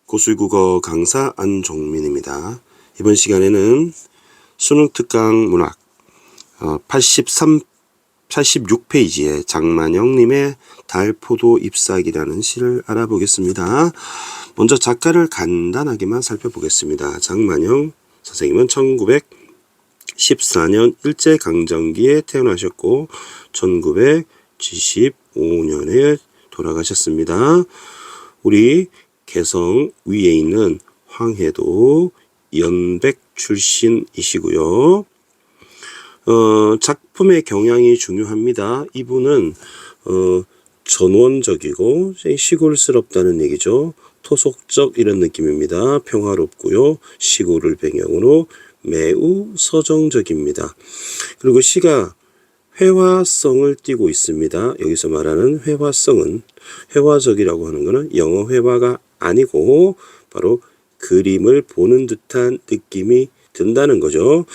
고수국어 강사 안종민입니다. 이번 시간에는 수능특강 문학 86페이지의 장만영님의 달포도 ip사기라는 시를 알아보겠습니다. 먼저 작가를 간단하게만 살펴보겠습니다. 장만영 선생님은 1914년 일제강점기에 태어나셨고 1975년에 돌아가셨습니다. 우리 개성 위에 있는 황해도 연백 출신이시고요. 작품의 경향이 중요합니다. 이분은 전원적이고 시골스럽다는 얘기죠. 토속적 이런 느낌입니다. 평화롭고요. 시골을 배경으로 매우 서정적입니다. 그리고 시가 회화성을 띠고 있습니다. 여기서 말하는 회화성은 회화적이라고 하는 것은 영어 회화가 아니고 바로 그림을 보는 듯한 느낌이 든다는 거죠.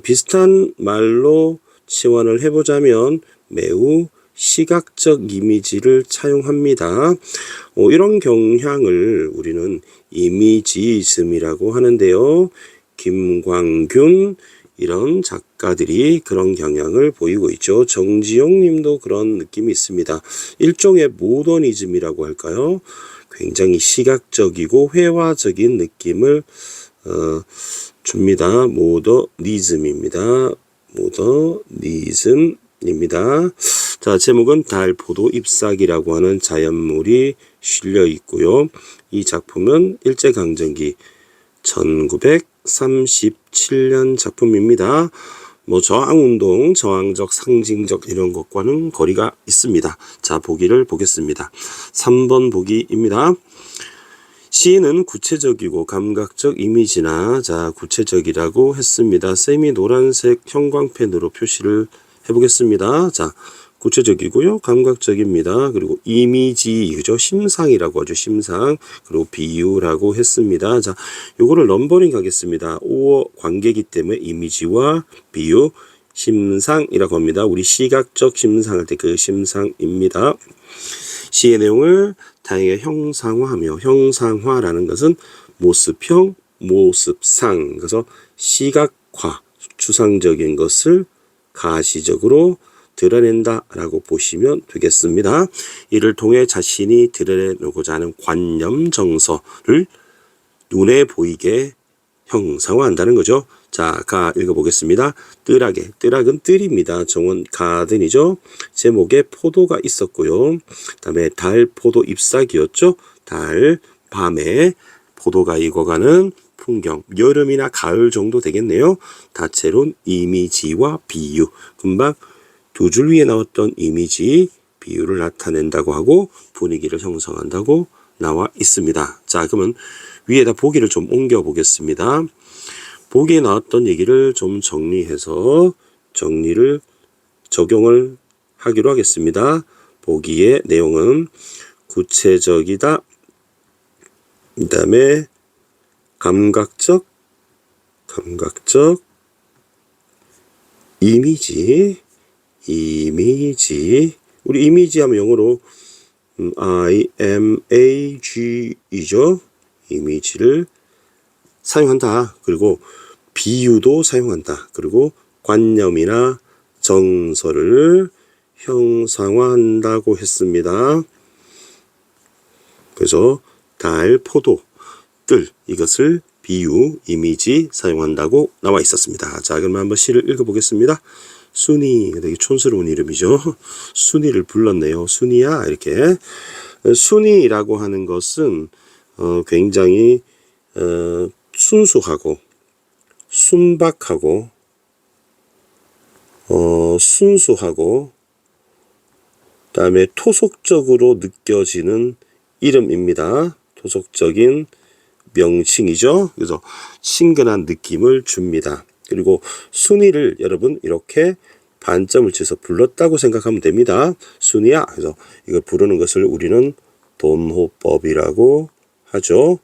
비슷한 말로 치환을 해보자면 매우 시각적 이미지를 차용합니다. 이런 경향을 우리는 이미지이즘이라고 하는데요. 김광균 이런 작가들이 그런 경향을 보이고 있죠. 정지용 님도 그런 느낌이 있습니다. 일종의 모더니즘이라고 할까요? 굉장히 시각적이고 회화적인 느낌을 줍니다. 모더니즘입니다. 모더니즘입니다. 자, 제목은 달포도 ip사기라고 하는 자연물이 실려 있고요. 이 작품은 일제강점기 1937년 작품입니다. 저항운동, 저항적, 상징적 이런 것과는 거리가 있습니다. 자, 보기를 보겠습니다. 3번 보기입니다. 시인은 구체적이고 감각적 이미지나 구체적이라고 했습니다. 쌤이 노란색 형광펜으로 표시를 해보겠습니다. 자, 구체적이고요. 감각적입니다. 그리고 이미지, 그죠? 심상이라고 하죠. 심상. 그리고 비유라고 했습니다. 자, 요거를 넘버링 하겠습니다. 5어 관계이기 때문에 이미지와 비유, 심상이라고 합니다. 우리 시각적 심상할 때 그 심상입니다. 시의 내용을 다양하게 형상화하며, 형상화라는 것은 모습형, 모습상. 그래서 시각화, 추상적인 것을 가시적으로 드러낸다라고 보시면 되겠습니다. 이를 통해 자신이 드러내고자 하는 관념 정서를 눈에 보이게 형상화한다는 거죠. 자, 읽어보겠습니다. 뜰하게, 뜰학은 뜰입니다. 정원 가든이죠. 제목에 포도가 있었고요. 그 다음에 달포도 ip사기였죠. 달, 밤에 포도가 익어가는 풍경, 여름이나 가을 정도 되겠네요. 다채로운 이미지와 비유, 금방 두 줄 위에 나왔던 이미지, 비유를 나타낸다고 하고 분위기를 형성한다고 나와 있습니다. 자, 그러면 위에다 보기를 좀 옮겨 보겠습니다. 보기에 나왔던 얘기를 좀 정리해서 적용을 하기로 하겠습니다. 보기의 내용은 구체적이다. 그 다음에 감각적, 이미지. 우리 이미지 하면 영어로 IMAG이죠. 이미지를 사용한다. 그리고 비유도 사용한다. 그리고 관념이나 정서를 형상화한다고 했습니다. 그래서 달, 포도, 뜰 이것을 비유, 이미지 사용한다고 나와 있었습니다. 자, 그럼 한번 시를 읽어보겠습니다. 순이, 되게 촌스러운 이름이죠. 순이를 불렀네요. 순이야, 이렇게. 순이라고 하는 것은 굉장히 순수하고 순박하고 순수하고 그다음에 토속적으로 느껴지는 이름입니다. 토속적인 명칭이죠. 그래서 친근한 느낌을 줍니다. 그리고 순이를 여러분 이렇게 반점을 쳐서 불렀다고 생각하면 됩니다. 순이야. 그래서 이걸 부르는 것을 우리는 돈호법이라고 하죠.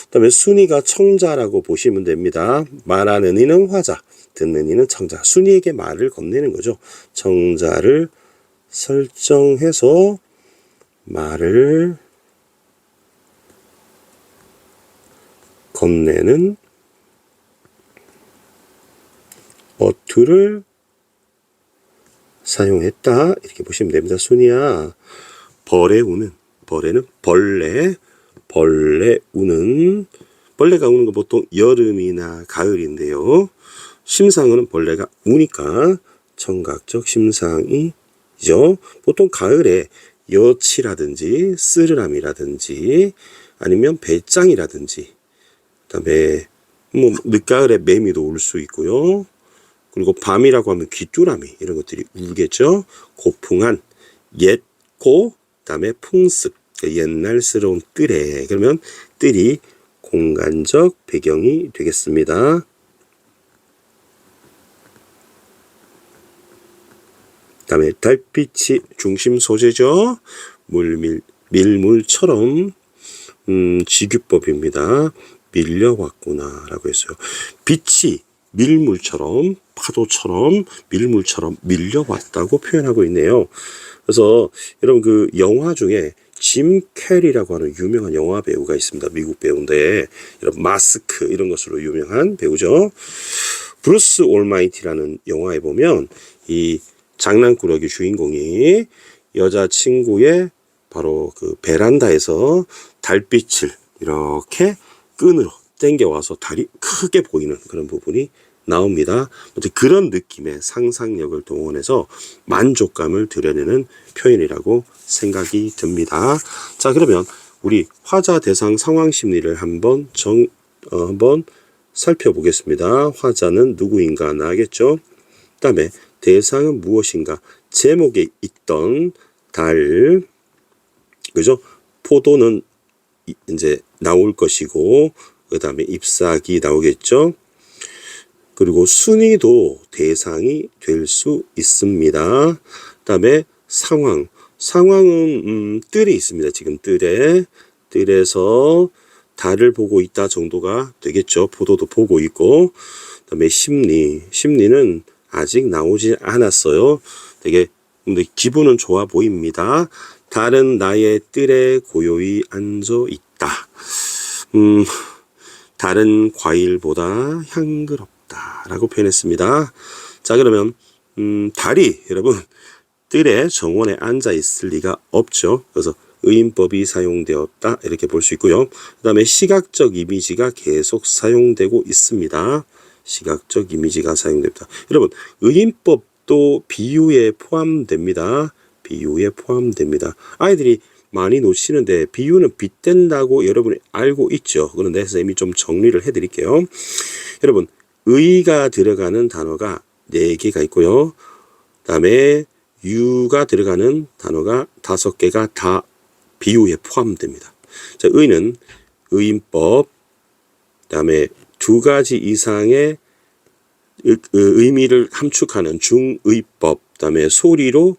그다음에 순이가 청자라고 보시면 됩니다. 말하는 이는 화자, 듣는 이는 청자. 순이에게 말을 건네는 거죠. 청자를 설정해서 말을 건네는 어투를 사용했다. 이렇게 보시면 됩니다. 순이야. 벌에 우는, 벌에는 벌레 우는, 벌레가 우는 건 보통 여름이나 가을인데요. 심상은 벌레가 우니까 청각적 심상이죠. 보통 가을에 여치라든지 쓰르람이라든지 아니면 배짱이라든지, 그다음에 뭐 늦가을에 매미도 울 수 있고요. 그리고 밤이라고 하면 귀뚜라미 이런 것들이 울겠죠. 고풍한, 옛고, 그다음에 풍습, 옛날스러운 뜰에, 그러면 뜰이 공간적 배경이 되겠습니다. 그다음에 달빛이 중심 소재죠. 밀물처럼 지규법입니다. 밀려왔구나 라고 했어요. 빛이 밀물처럼, 파도처럼, 밀물처럼 밀려왔다고 표현하고 있네요. 그래서 여러분 그 영화 중에 짐 캐리라고 하는 유명한 영화 배우가 있습니다. 미국 배우인데, 여러분 마스크 이런 것으로 유명한 배우죠. 브루스 올마이티라는 영화에 보면 이 장난꾸러기 주인공이 여자친구의 바로 그 베란다에서 달빛을 이렇게 끈으로 당겨와서 달이 크게 보이는 그런 부분이 나옵니다. 그런 느낌의 상상력을 동원해서 만족감을 드러내는 표현이라고 생각이 듭니다. 자, 그러면 우리 화자 대상 상황 심리를 한번 살펴보겠습니다. 화자는 누구인가 나겠죠. 그다음에 대상은 무엇인가, 제목에 있던 달, 그죠? 포도는 이제 나올 것이고, 그 다음에 잎사귀 나오겠죠. 그리고 순이도 대상이 될 수 있습니다. 그 다음에 상황은 뜰이 있습니다. 지금 뜰에서 달을 보고 있다 정도가 되겠죠. 포도도 보고 있고, 그 다음에 심리는 아직 나오지 않았어요. 되게 근데 기분은 좋아 보입니다. 달은 나의 뜰에 고요히 앉아 있다. 달은 과일보다 향그럽다 라고 표현했습니다. 자, 그러면 달이 여러분 뜰에 정원에 앉아 있을 리가 없죠. 그래서 의인법이 사용되었다 이렇게 볼 수 있고요. 그 다음에 시각적 이미지가 계속 사용되고 있습니다. 시각적 이미지가 사용됩니다. 여러분 의인법도 비유에 포함됩니다. 비유에 포함됩니다. 아이들이 많이 놓치는데 비유는 빗댄다고 여러분이 알고 있죠. 그런데 선생님이 좀 정리를 해드릴게요. 여러분 의가 들어가는 단어가 4개가 있고요. 그 다음에 유가 들어가는 단어가 5개가 다 비유에 포함됩니다. 자, 의는 의인법, 그 다음에 2가지 이상의 의미를 함축하는 중의법, 그 다음에 소리로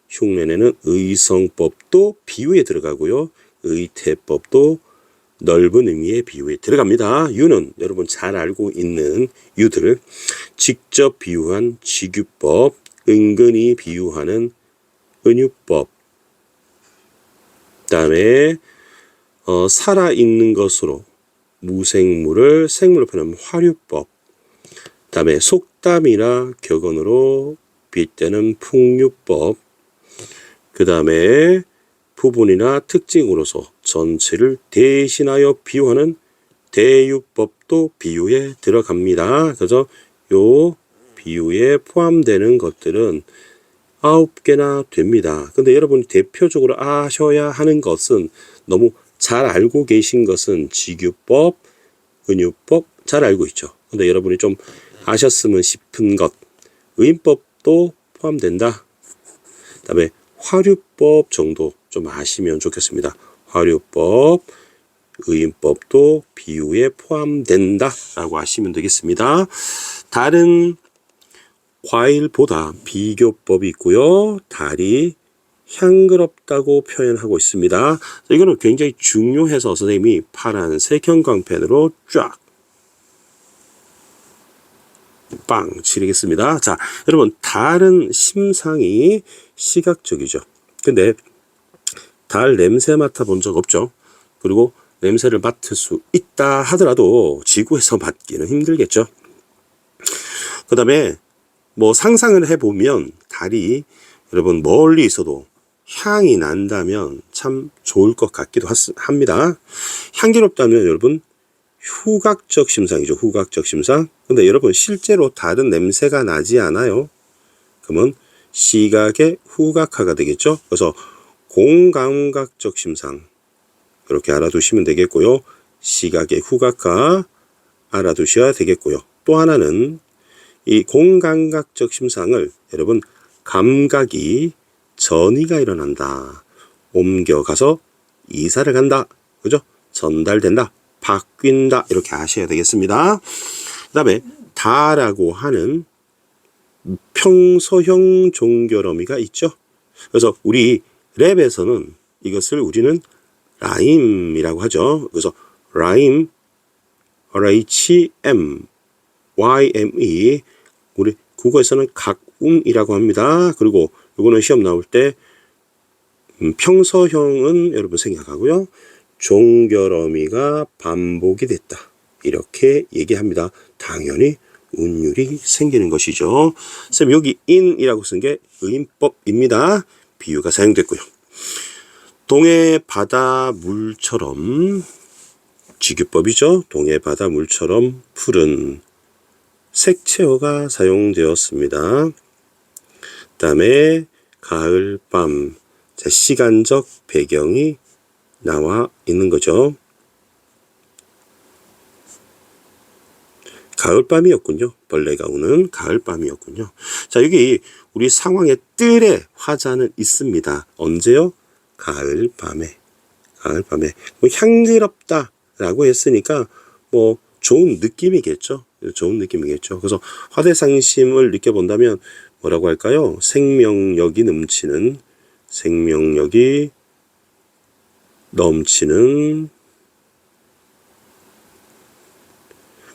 흉내내는 의성법도 비유에 들어가고요. 의태법도 넓은 의미의 비유에 들어갑니다. 유는 여러분 잘 알고 있는 유들, 직접 비유한 직유법, 은근히 비유하는 은유법, 그 다음에 살아있는 것으로 무생물을 생물로 표현하면 화류법, 그 다음에 속담이나 격언으로 빗대는 풍류법, 그 다음에 부분이나 특징으로서 전체를 대신하여 비유하는 대유법도 비유에 들어갑니다. 그래서 요 비유에 포함되는 것들은 9개나 됩니다. 근데 여러분이 대표적으로 아셔야 하는 것은, 너무 잘 알고 계신 것은 직유법, 은유법 잘 알고 있죠. 근데 여러분이 좀 아셨으면 싶은 것, 의인법도 포함된다. 그 다음에 화류법 정도 좀 아시면 좋겠습니다. 화류법, 의인법도 비유에 포함된다 라고 아시면 되겠습니다. 다른 과일보다 비교법이 있고요. 달이 향그럽다고 표현하고 있습니다. 이거는 굉장히 중요해서 선생님이 파란색 형광펜으로 쫙 빵 치르겠습니다. 자, 여러분 달은 심상이 시각적이죠. 근데 달 냄새 맡아본 적 없죠? 그리고 냄새를 맡을 수 있다 하더라도 지구에서 맡기는 힘들겠죠. 그 다음에 뭐 상상을 해보면 달이 여러분 멀리 있어도 향이 난다면 참 좋을 것 같기도 합니다. 향기롭다면 여러분 후각적 심상이죠. 후각적 심상. 근데 여러분 실제로 달은 냄새가 나지 않아요. 그러면 시각의 후각화가 되겠죠. 그래서 공감각적 심상 이렇게 알아두시면 되겠고요. 시각의 후각화 알아두셔야 되겠고요. 또 하나는 이 공감각적 심상을 여러분 감각이 전이가 일어난다. 옮겨가서 이사를 간다. 그죠? 전달된다. 바뀐다. 이렇게 아셔야 되겠습니다. 그 다음에 다라고 하는 평소형 종결어미가 있죠. 그래서 우리 랩에서는 이것을 우리는 라임이라고 하죠. 그래서 라임, RHM, YME, 우리 국어에서는 각음이라고 합니다. 그리고 이거는 시험 나올 때 평서형은 여러분 생략하고요. 종결어미가 반복이 됐다. 이렇게 얘기합니다. 당연히 운율이 생기는 것이죠. 쌤 여기 in이라고 쓴 게 의인법입니다. 비유가 사용됐고요. 동해 바다 물처럼 직유법이죠. 동해 바다 물처럼 푸른 색채어가 사용되었습니다. 그 다음에 가을 밤 시간적 배경이 나와 있는 거죠. 가을밤이었군요. 벌레가 우는 가을밤이었군요. 자, 여기 우리 상황의 뜰에 화자는 있습니다. 언제요? 가을밤에. 가을밤에. 뭐 향기롭다라고 했으니까 뭐 좋은 느낌이겠죠. 좋은 느낌이겠죠. 그래서 화대상심을 느껴본다면 뭐라고 할까요? 생명력이 넘치는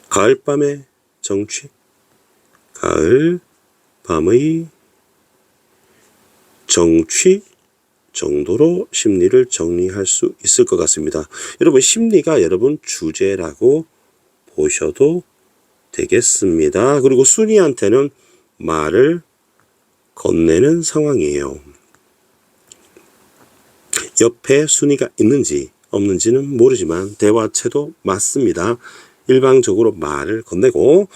가을밤의 정취, 가을밤의 정취 정도로 심리를 정리할 수 있을 것 같습니다. 여러분 심리가 여러분 주제라고 보셔도 되겠습니다. 그리고 순이한테는 말을 건네는 상황이에요. 옆에 순이가 있는지 없는지는 모르지만 대화체도 맞습니다. 일방적으로 말을 건네고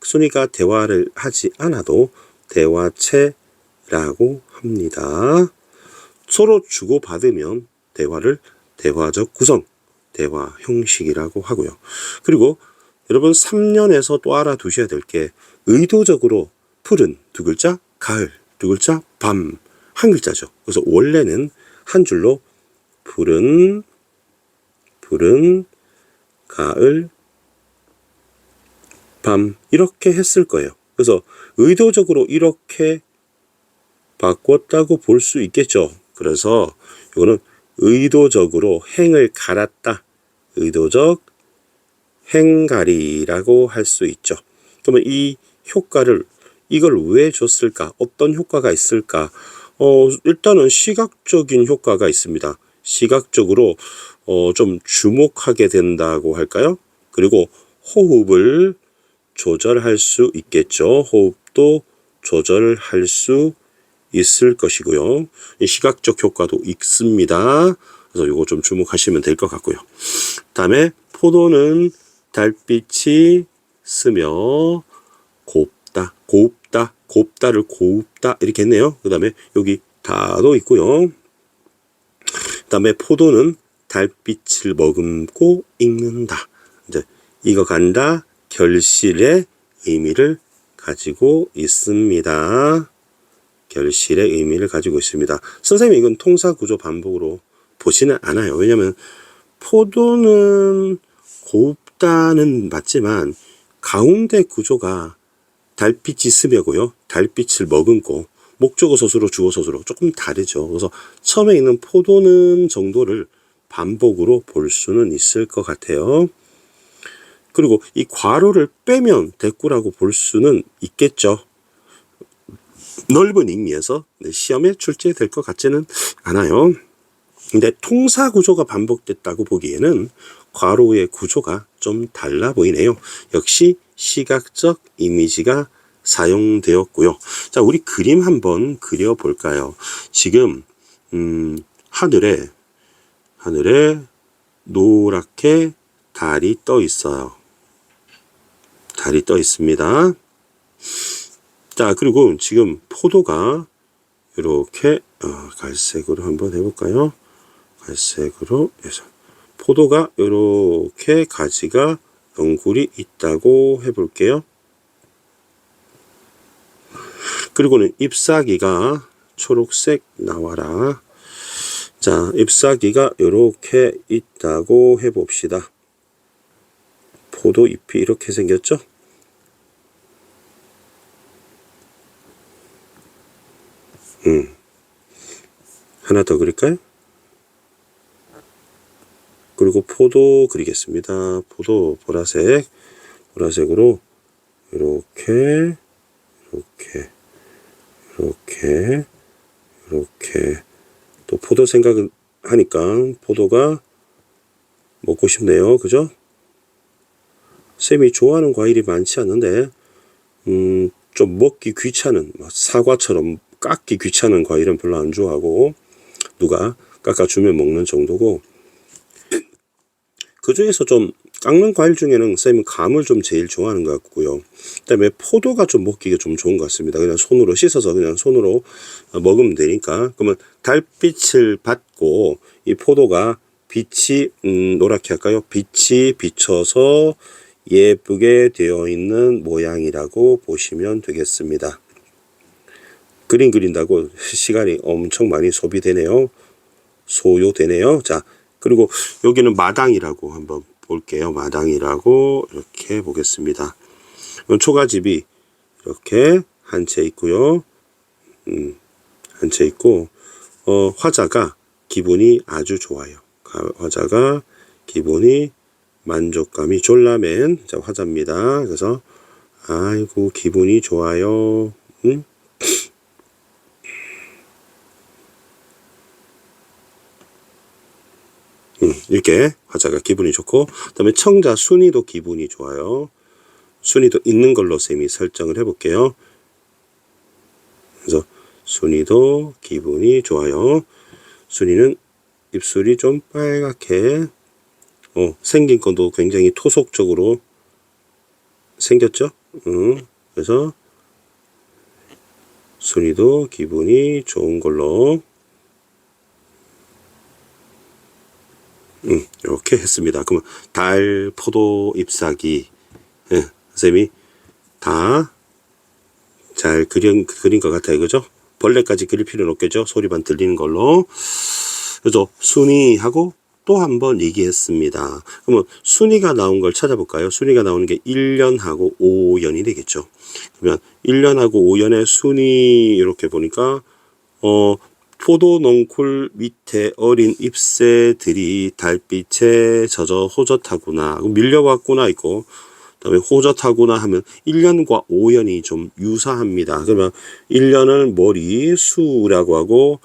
순이가 대화를 하지 않아도 대화체라고 합니다. 서로 주고받으면 대화를 대화적 구성, 대화 형식이라고 하고요. 그리고 여러분 3년에서 또 알아두셔야 될 게 의도적으로 푸른 두 글자, 가을 두 글자, 밤 한 글자죠. 그래서 원래는 한 줄로 푸른 가을 밤 이렇게 했을 거예요. 그래서 의도적으로 이렇게 바꿨다고 볼 수 있겠죠. 그래서 이거는 의도적으로 행을 갈았다. 의도적 행갈이라고 할 수 있죠. 그러면 이 효과를 이걸 왜 줬을까? 어떤 효과가 있을까? 일단은 시각적인 효과가 있습니다. 시각적으로 좀 주목하게 된다고 할까요? 그리고 호흡을 조절할 수 있겠죠. 호흡도 조절할 수 있을 것이고요. 시각적 효과도 있습니다. 그래서 이거 좀 주목하시면 될 것 같고요. 다음에 포도는 달빛이 스며 곱다를 곱다 이렇게 했네요. 그 다음에 여기 다도 있고요. 그 다음에 포도는 달빛을 머금고 익는다. 이제 익어간다 결실의 의미를 가지고 있습니다. 결실의 의미를 가지고 있습니다. 선생님이 이건 통사구조 반복으로 보지는 않아요. 왜냐하면 포도는 곱다는 맞지만 가운데 구조가 달빛이 스며고요. 달빛을 머금고 목적어 서술어 주어 서술어 조금 다르죠. 그래서 처음에 있는 포도는 정도를 반복으로 볼 수는 있을 것 같아요. 그리고 이 괄호를 빼면 대꾸라고 볼 수는 있겠죠. 넓은 의미에서 시험에 출제될 것 같지는 않아요. 근데 통사 구조가 반복됐다고 보기에는 괄호의 구조가 좀 달라 보이네요. 역시 시각적 이미지가 사용되었고요. 자, 우리 그림 한번 그려볼까요? 지금 하늘에 노랗게 달이 떠 있어요. 달이 떠 있습니다. 자, 그리고 지금 포도가 이렇게 갈색으로 한번 해볼까요? 갈색으로 해서 포도가 이렇게 가지가 연굴이 있다고 해볼게요. 그리고는 잎사귀가 초록색 나와라. 자, 잎사귀가 이렇게 있다고 해봅시다. 포도 잎이 이렇게 생겼죠? 하나 더 그릴까요? 그리고 포도 그리겠습니다. 포도 보라색으로 이렇게 또 포도 생각을 하니까 포도가 먹고 싶네요. 그죠? 쌤이 좋아하는 과일이 많지 않는데 좀 먹기 귀찮은 사과처럼 깎기 귀찮은 과일은 별로 안 좋아하고 누가 깎아주면 먹는 정도고 그 중에서 좀 깎는 과일 중에는 쌤은 감을 좀 제일 좋아하는 것 같고요. 그 다음에 포도가 좀 먹기가 좀 좋은 것 같습니다. 그냥 손으로 씻어서 그냥 손으로 먹으면 되니까. 그러면 달빛을 받고 이 포도가 빛이 노랗게 할까요? 빛이 비쳐서 예쁘게 되어 있는 모양이라고 보시면 되겠습니다. 그림 그린다고 시간이 엄청 많이 소요되네요. 자, 그리고 여기는 마당이라고 한번 볼게요. 마당이라고 이렇게 보겠습니다. 초가집이 이렇게 한 채 있고요. 한 채 있고 화자가 기분이 아주 좋아요. 화자가 기분이 만족감이 졸라맨 자, 화자입니다. 그래서 아이고 기분이 좋아요. 이렇게 화자가 기분이 좋고 그 다음에 청자 순이도 기분이 좋아요. 순이도 있는 걸로 쌤이 설정을 해볼게요. 그래서 순이도 기분이 좋아요. 순이는 입술이 좀 빨갛게 생긴 것도 굉장히 토속적으로 생겼죠. 그래서 순이도 기분이 좋은 걸로 이렇게 했습니다. 그러면 달, 포도, 잎사귀 쌤이 다 잘 그린 것 같아요. 그죠? 벌레까지 그릴 필요는 없겠죠? 소리만 들리는 걸로. 그래서 순이하고 또 한 번 얘기했습니다. 그러면 순이가 나온 걸 찾아볼까요? 순이가 나오는 게 1년하고 5년이 되겠죠. 그러면 1년하고 5년의 순이 이렇게 보니까 포도 넝쿨 밑에 어린 잎새들이 달빛에 젖어 호젓하구나 밀려왔구나 있고 그다음에 호젓하구나 하면 1년과 5년이 좀 유사합니다. 그러면 1년을 머리 수라고 하고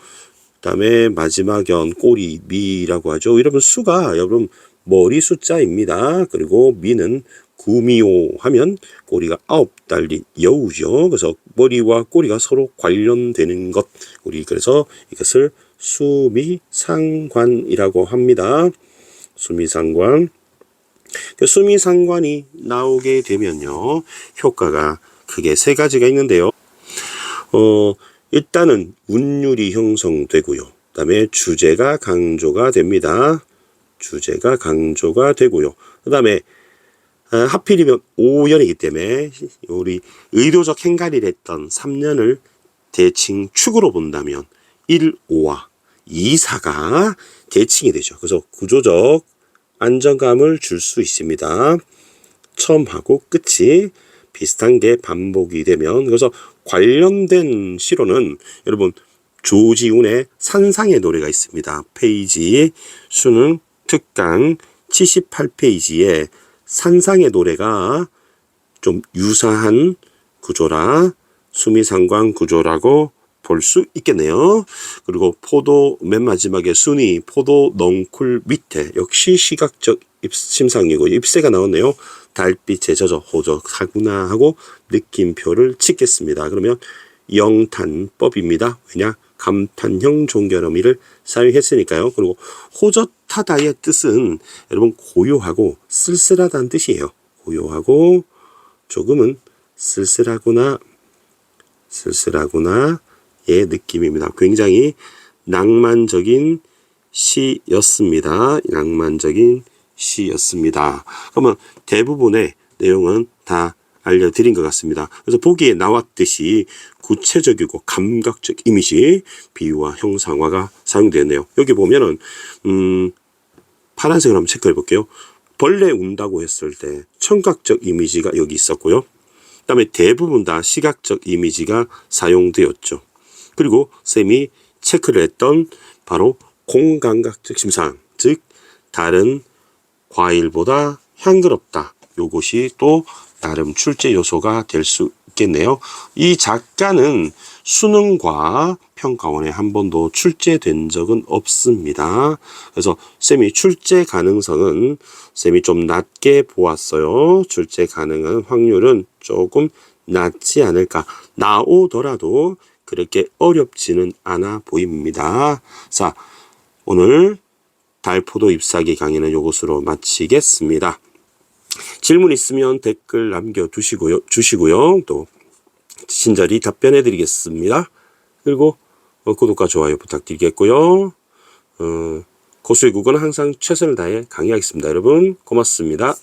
그다음에 마지막 연 꼬리 미라고 하죠. 여러분 수가 여러분 머리 숫자입니다. 그리고 미는 구미호 하면 꼬리가 9 달린 여우죠. 그래서 머리와 꼬리가 서로 관련되는 것. 우리 그래서 이것을 수미상관이라고 합니다. 수미상관. 수미상관이 나오게 되면요. 효과가 크게 세 가지가 있는데요. 일단은 운율이 형성되고요. 그 다음에 주제가 강조가 됩니다. 주제가 강조가 되고요. 그 다음에 하필이면 5년이기 때문에 우리 의도적 행간이를 했던 3년을 대칭 축으로 본다면 1, 5와 2, 4가 대칭이 되죠. 그래서 구조적 안정감을 줄 수 있습니다. 처음하고 끝이 비슷한 게 반복이 되면 그래서 관련된 시로는 여러분 조지훈의 산상의 노래가 있습니다. 페이지 수능 특강 78페이지에 산상의 노래가 좀 유사한 구조라 수미상관 구조라고 볼 수 있겠네요. 그리고 포도 맨 마지막에 순이 포도 넝쿨 밑에 역시 시각적 심상이고 입세가 나왔네요. 달빛에 젖어 호적하구나 하고 느낌표를 찍겠습니다. 그러면 영탄법입니다. 왜냐? 감탄형 종결어미를 사용했으니까요. 그리고 호젓하다의 뜻은 여러분 고요하고 쓸쓸하다는 뜻이에요. 고요하고 조금은 쓸쓸하구나 의 느낌입니다. 굉장히 낭만적인 시였습니다. 그러면 대부분의 내용은 다 알려드린 것 같습니다. 그래서 보기에 나왔듯이 구체적이고 감각적 이미지, 비유와 형상화가 사용되었네요. 여기 보면은 파란색으로 한번 체크해 볼게요. 벌레 운다고 했을 때 청각적 이미지가 여기 있었고요. 그 다음에 대부분 다 시각적 이미지가 사용되었죠. 그리고 쌤이 체크를 했던 바로 공감각적 심상, 즉 다른 과일보다 향그럽다. 요것이 또 나름 출제 요소가 될 수 있겠네요. 이 작가는 수능과 평가원에 한 번도 출제된 적은 없습니다. 그래서 쌤이 출제 가능성은 쌤이 좀 낮게 보았어요. 출제 가능한 확률은 조금 낮지 않을까. 나오더라도 그렇게 어렵지는 않아 보입니다. 자, 오늘 달포도 잎사귀 강의는 이것으로 마치겠습니다. 질문 있으면 댓글 주시고요. 또 친절히 답변해 드리겠습니다. 그리고 구독과 좋아요 부탁드리겠고요. 고수의 국어는 항상 최선을 다해 강의하겠습니다. 여러분 고맙습니다.